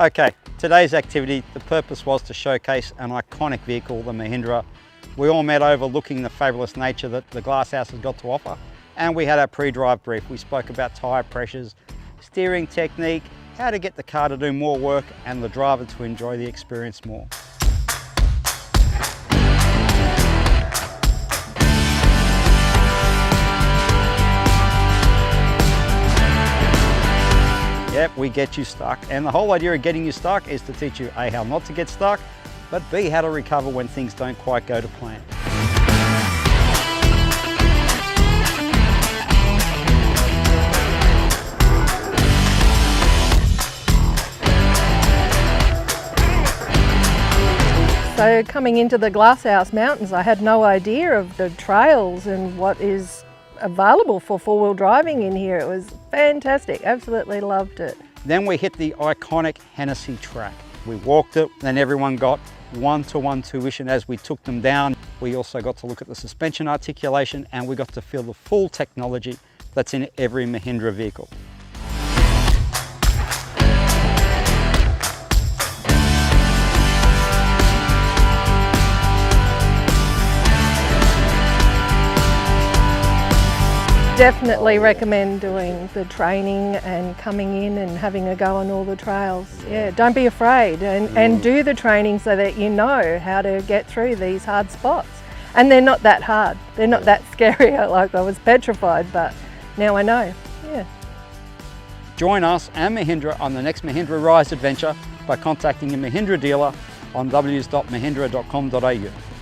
Okay, today's activity, the purpose was to showcase an iconic vehicle, the Mahindra. We all met overlooking the fabulous nature that the glasshouse has got to offer. And we had our pre-drive brief. We spoke about tyre pressures, steering technique, how to get the car to do more work and the driver to enjoy the experience more. Yep, we get you stuck. And the whole idea of getting you stuck is to teach you A, how not to get stuck, but B, how to recover when things don't quite go to plan. So coming into the Glasshouse Mountains, I had no idea of the trails and what is available for four-wheel driving in here. It was fantastic, absolutely loved it. Then we hit the iconic Hennessy track. We walked it, then everyone got one-to-one tuition as we took them down. We also got to look at the suspension articulation and we got to feel the full technology that's in every Mahindra vehicle. Definitely recommend doing the training and coming in and having a go on all the trails. Yeah, don't be afraid and do the training so that you know how to get through these hard spots. And they're not that hard. They're not that scary. Like I was petrified, but now I know. Yeah. Join us and Mahindra on the next Mahindra Rise adventure by contacting a Mahindra dealer on www.mahindra.com.au.